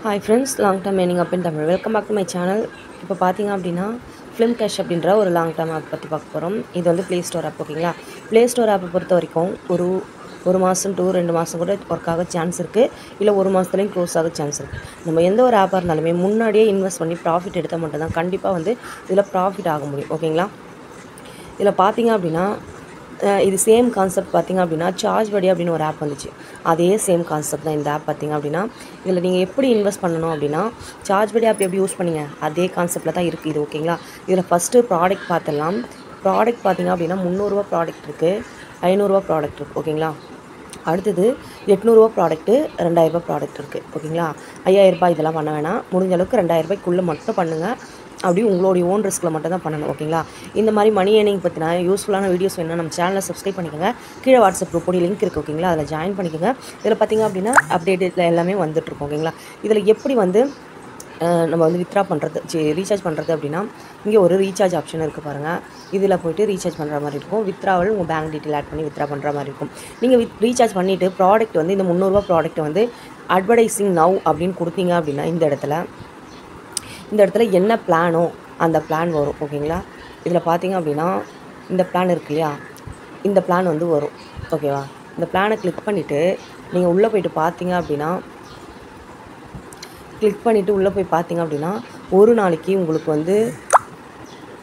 Hi friends, long term earning app in Tamil. Welcome back to my channel. இப்போ பார்த்தீங்க அப்படின்னா film cash அப்படின்ற ஒரு லாங் டேர்ம் ஆப் பற்றி பார்க்க போகிறோம். இது வந்து ப்ளே ஸ்டோர் ஆப். ஓகேங்களா? ப்ளே ஸ்டோர் ஆப்பை பொறுத்த வரைக்கும் ஒரு மாதம் to 2 மாதம் கூட ஒர்க் ஆக சான்ஸ் இருக்குது. இல்லை ஒரு மாதத்துலேயும் க்ளோஸ் ஆக சான்ஸ் இருக்குது. நம்ம எந்த ஒரு ஆப்பாக இருந்தாலுமே முன்னாடியே இன்வெஸ்ட் பண்ணி ப்ராஃபிட் எடுத்தால் மட்டும்தான் கண்டிப்பாக வந்து இதில் ப்ராஃபிட் ஆக முடியும். ஓகேங்களா? இதில் பார்த்தீங்க அப்படின்னா இது சேம் கான்செப்ட் பார்த்திங்க அப்படின்னா சார்ஜ்படி அப்படின்னு ஒரு ஆப் வந்துச்சு. அதே சேம் கான்செப்ட் தான் இந்த ஆப். பார்த்திங்க அப்படின்னா இதில் நீங்கள் எப்படி இன்வெஸ்ட் பண்ணணும் அப்படின்னா சார்ஜ்படி ஆப் எப்படி யூஸ் பண்ணிங்க அதே கான்செப்டில் தான் இருக்குது இது. ஓகேங்களா? இதில் ஃபஸ்ட்டு ப்ராடக்ட் பார்த்துடலாம். ப்ராடக்ட் பார்த்திங்க அப்படின்னா 300 ப்ராடக்ட் இருக்குது, 500 ப்ராடக்ட் இருக்குது. ஓகேங்களா? அடுத்தது 800 ப்ராடக்ட்டு, 2000 ப்ராடக்ட் இருக்குது. ஓகேங்களா? 5000 இதெல்லாம் பண்ண வேணாம். முடிஞ்ச அளவுக்கு 2000 மட்டும் பண்ணுங்கள். அப்படி உங்களுடைய ஓன் ரிஸ்கில் மட்டும் தான் பண்ணணும். ஓகேங்களா? இந்த மாதிரி மணி ஏர்னிங் பற்றின யூஸ்ஃபுல்லான வீடியோஸ் வேணும்னா நம்ம சேனலை சப்ஸ்கிரைப் பண்ணிக்கோங்க. கீழே வாட்ஸ்அப் குரூப்போட லிங்க் இருக்குது. ஓகேங்களா? அதில் ஜாயின் பண்ணிக்கோங்க. இதில் பார்த்திங்க அப்படின்னா அப்டேட்டில் எல்லாமே வந்துட்டுருக்கும். ஓகேங்களா? இதில் எப்படி வந்து நம்ம வந்து வித்ரா பண்ணுறது ரீசார்ஜ் பண்ணுறது அப்படின்னா இங்கே ஒரு ரீசார்ஜ் ஆப்ஷன் இருக்குது பாருங்கள். இதில் போய்ட்டு ரீசார்ஜ் பண்ணுற மாதிரி இருக்கும். வித்ராவல் உங்கள் பேங்க் டீட்டெயில் ஆட் பண்ணி வித்ரா பண்ணுற மாதிரி இருக்கும். நீங்கள் ரீசார்ஜ் பண்ணிவிட்டு ப்ராடக்ட் வந்து இந்த 300 ப்ராடக்ட்டை வந்து அட்வர்டைஸிங் நவ் அப்படின்னு கொடுத்தீங்க அப்படின்னா இந்த இடத்துல என்ன பிளானோ அந்த பிளான் வரும். ஓகேங்களா? இதில் பார்த்தீங்க அப்படின்னா இந்த பிளான் இருக்கு இல்லையா, இந்த பிளான் வந்து வரும். ஓகேவா? இந்த பிளானை கிளிக் பண்ணிவிட்டு நீங்கள் உள்ளே போய்ட்டு பார்த்தீங்க அப்படின்னா ஒரு நாளைக்கு உங்களுக்கு வந்து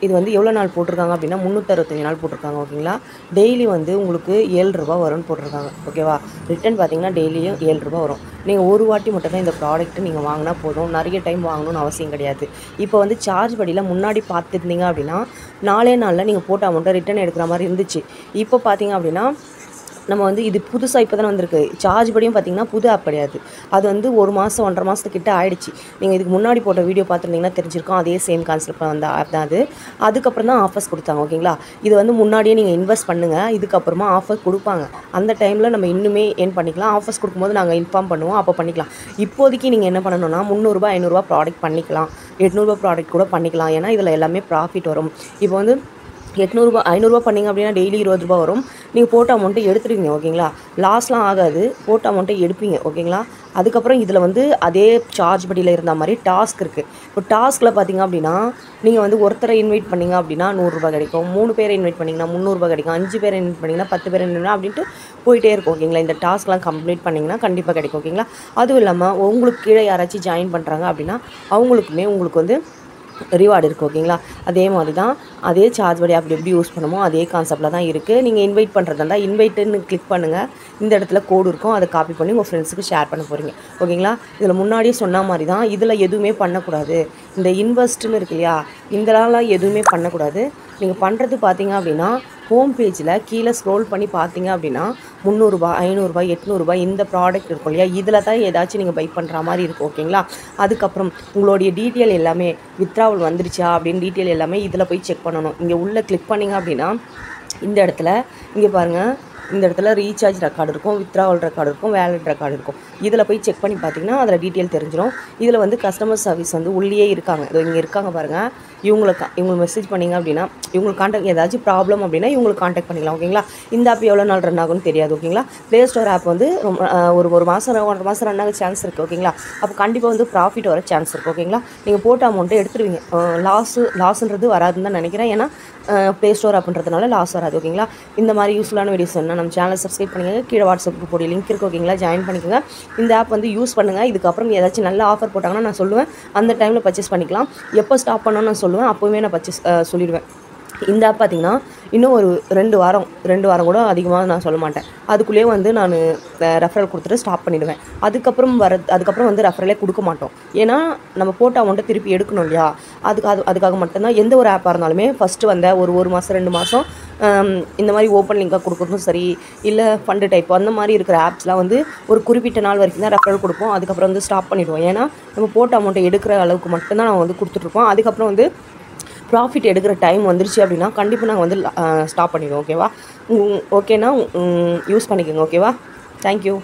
இது வந்து எவ்வளோ நாள் போட்டிருக்காங்க அப்படின்னா 365 நாள் போட்டிருக்காங்க. ஓகேங்களா? டெய்லி வந்து உங்களுக்கு 7 ரூபா வரும்னு போட்டிருக்காங்க. ஓகேவா? ரிட்டன் பார்த்தீங்கன்னா டெய்லியும் 7 ரூபா வரும். நீங்கள் ஒரு வாட்டி மட்டும் தான் இந்த ப்ராடக்ட்டு நீங்கள் வாங்கினா போதும். நிறைய டைம் வாங்கணும்னு அவசியம் கிடையாது. இப்போ வந்து சார்ஜ் படியில் முன்னாடி பார்த்துருந்தீங்க அப்படின்னா 4 நாளில் நீங்கள் போட்ட அமௌண்ட்டை ரிட்டன் எடுக்கிற மாதிரி இருந்துச்சு. இப்போ பார்த்தீங்க அப்படின்னா நம்ம வந்து இது புதுசாக இப்போ தானே வந்திருக்கு. சார்ஜ் படியும் பார்த்திங்கன்னா புது ஆப் கிடையாது. அது வந்து 1 மாதம் 1.5 மாதத்துக்கிட்ட ஆகிடுச்சு. நீங்கள் இதுக்கு முன்னாடி போட்ட வீடியோ பார்த்துருந்தீங்கன்னா தெரிஞ்சிருக்கோம். அதே சேம் கான்செப்ட் வந்த ஆப் தான் அது. அதுக்கப்புறம் தான் ஆஃபர்ஸ் கொடுத்தாங்க. ஓகேங்களா? இது வந்து முன்னாடியே நீங்கள் இன்வெஸ்ட் பண்ணுங்கள், இதுக்கப்புறமா ஆஃபர் கொடுப்பாங்க. அந்த டைமில் நம்ம இன்னுமே ஏர்ன் பண்ணிக்கலாம். ஆஃபர்ஸ் கொடுக்கும்போது நாங்கள் இன்ஃபார்ம் பண்ணுவோம், அப்போ பண்ணிக்கலாம். இப்போதைக்கு நீங்கள் என்ன பண்ணணும்னா 300 500 ப்ராடக்ட் பண்ணிக்கலாம், 800 ப்ராடக்ட் கூட பண்ணிக்கலாம். ஏன்னா இதில் எல்லாமே ப்ராஃபிட் வரும். இப்போ வந்து 800 500 பண்ணிங்க அப்படின்னா டெய்லி 20 ரூபா வரும். நீங்கள் போட்ட அமௌண்ட்டை எடுத்துருவீங்க. ஓகேங்களா? லாஸ்லாம் ஆகாது. போட்ட அமௌண்ட்டை எடுப்பீங்க. ஓகேங்களா? அதுக்கப்புறம் இதில் வந்து அதே சார்ஜ் படியில் இருந்த மாதிரி டாஸ்க் இருக்குது. இப்போ டாஸ்கில் பார்த்தீங்க அப்படின்னா நீங்கள் வந்து ஒருத்தரை இன்வைட் பண்ணிங்க அப்படின்னா 100 ரூபா கிடைக்கும். 3 பேரை இன்வைட் பண்ணிங்கன்னா 300 ரூபா கிடைக்கும். 5 பேரை இன்வைட் பண்ணிங்கன்னா 10 பேரை இன்வைட் அப்படின்ட்டு போயிட்டே இருக்கும். ஓகேங்களா? இந்த டாஸ்க்லாம் கம்ப்ளீட் பண்ணிங்கன்னா கண்டிப்பாக கிடைக்கும். ஓகேங்களா? அதுவும் இல்லாமல் உங்களுக்கு கீழே யாராச்சும் ஜாயின் பண்ணுறாங்க அப்படின்னா அவங்களுக்குமே உங்களுக்கு வந்து ரிவார்டு இருக்குது. ஓகேங்களா? அதே மாதிரி தான் அதே சார்ஜ் படி அப்படி எப்படி யூஸ் பண்ணுமோ அதே கான்செப்டில் தான் இருக்குது. நீங்கள் இன்வைட் பண்ணுறதா இருந்தால் இன்வைட்டுன்னு கிளிக் பண்ணுங்கள். இந்த இடத்துல கோடு இருக்கும், அதை காப்பி பண்ணி உங்கள் ஃப்ரெண்ட்ஸுக்கு ஷேர் பண்ண போகிறீங்க. ஓகேங்களா? இதில் முன்னாடியே சொன்ன மாதிரி தான் இதில் எதுவுமே பண்ணக்கூடாது. இந்த இன்வெஸ்ட்டுன்னு இருக்கு இல்லையா, இதெல்லாம் எதுவுமே பண்ணக்கூடாது. நீங்கள் பண்ணுறது பார்த்தீங்க அப்படின்னா ஹோம் பேஜில் கீழே ஸ்க்ரோல் பண்ணி பார்த்தீங்க அப்படின்னா 300 ரூபா 500 ரூபாய் 800 ரூபாய் இந்த ப்ராடக்ட் இருக்கும் இல்லையா, இதில் தான் ஏதாச்சும் நீங்கள் பை பண்ணுற மாதிரி இருக்கும். ஓகேங்களா? அதுக்கப்புறம் உங்களுடைய டீட்டெயில் எல்லாமே வித்ராவல் வந்துருச்சா அப்படின்னு டீட்டெயில் எல்லாமே இதில் போய் செக் பண்ணணும். இங்கே உள்ளே கிளிக் பண்ணிங்க அப்படின்னா இந்த இடத்துல இங்கே பாருங்கள், இந்த இடத்துல ரீசார்ஜ் ரெக்கார்டு இருக்கும், வித்ராவல் ரெக்கார்டு இருக்கும், வேலட் ரெக்கார்டு இருக்கும். இதில் போய் செக் பண்ணி பார்த்தீங்கன்னா அதில் டீட்டெயில் தெரிஞ்சிடும். இதில் வந்து கஸ்டமர் சர்வீஸ் வந்து உள்ளே இருக்காங்க. இதோ இங்கே இருக்காங்க பாருங்கள். இவங்களுக்கு மெசேஜ் பண்ணிங்க அப்படின்னா இவங்களுக்கு கான்டாக்ட் ஏதாச்சும் ப்ராப்ளம் அப்படின்னா இவங்களுக்கு கான்டாக்ட் பண்ணிக்கலாம். ஓகேங்களா? இந்த ஆப் எவ்வளோ நாள் ரன் ஆகும்னு தெரியாது. ஓகேங்களா? ப்ளே ஸ்டோர் ஆப் வந்து ஒரு மாதம் 1.5 மாதம் ரன் ஆக சான்ஸ் இருக்குது. ஓகேங்களா? அப்போ கண்டிப்பாக வந்து ப்ராஃபிட் வர சான்ஸ் இருக்குது. ஓகேங்களா? நீங்கள் போட்ட அமௌண்ட்டை எடுத்துருவீங்க. லாஸ்ன்றது வராதுன்னு தான் நினைக்கிறேன். ஏன்னா ப்ளே ஸ்டோர் அப்படின்றதுனால லாஸ் வராது. ஓகேங்களா? இந்த மாதிரி யூஸ்ஃபுல்லான வீடியோஸ் வேணும்னா நம்ம சேனலை சப்ஸ்கிரைப் பண்ணிக்கோங்க. கீழே வாட்ஸ்அப் குரூப்போட லிங்க் இருக்குது. ஓகேங்களா? ஜாயின் பண்ணிக்கோங்க. இந்த ஆப் வந்து யூஸ் பண்ணுங்கள். இதுக்கப்புறம் ஏதாச்சும் நல்ல ஆஃபர் போட்டாங்கன்னா நான் சொல்லுவேன், அந்த டைமில் பர்ச்சேஸ் பண்ணிக்கலாம். எப்போ ஸ்டாப் பண்ணணும்னு நான் சொல்லுவேன், அப்போவே நான் பர்ச்சேஸ் சொல்லிடுவேன். இந்த ஆப் பார்த்திங்கன்னா இன்னும் ஒரு 2 வாரம் கூட அதிகமாக நான் சொல்ல மாட்டேன். அதுக்குள்ளேயே வந்து நான் ரெஃபரல் கொடுத்துட்டு ஸ்டாப் பண்ணிவிடுவேன். அதுக்கப்புறம் வந்து ரெஃபரலே கொடுக்க மாட்டோம். ஏன்னா நம்ம போட்ட அமௌண்ட்டை திருப்பி எடுக்கணும் இல்லையா, அதுக்காக மட்டும்தான். எந்த ஒரு ஆப்பாக இருந்தாலுமே ஃபஸ்ட்டு வந்த ஒரு மாதம் 2 மாதம் இந்த மாதிரி ஓப்பன் லிங்காக கொடுக்குறதும் சரி, இல்லை ஃபண்டு டைப் அந்த மாதிரி இருக்கிற ஆப்ஸ்லாம் வந்து ஒரு குறிப்பிட்ட நாள் வரைக்கும் தான் ரெஃபரல் கொடுப்போம். அதுக்கப்புறம் வந்து ஸ்டாப் பண்ணிவிடுவோம். ஏன்னா நம்ம போட்ட அமௌண்ட்டை எடுக்கிற அளவுக்கு மட்டும்தான் நம்ம வந்து கொடுத்துட்ருப்போம். அதுக்கப்புறம் வந்து ப்ராஃபிட் எடுக்கிற டைம் வந்துருச்சு அப்படின்னா கண்டிப்பாக நாங்கள் வந்து ஸ்டாப் பண்ணிடுவோம். ஓகேவா? ஓகேனா யூஸ் பண்ணிக்கோங்க. ஓகேவா? தேங்க்யூ.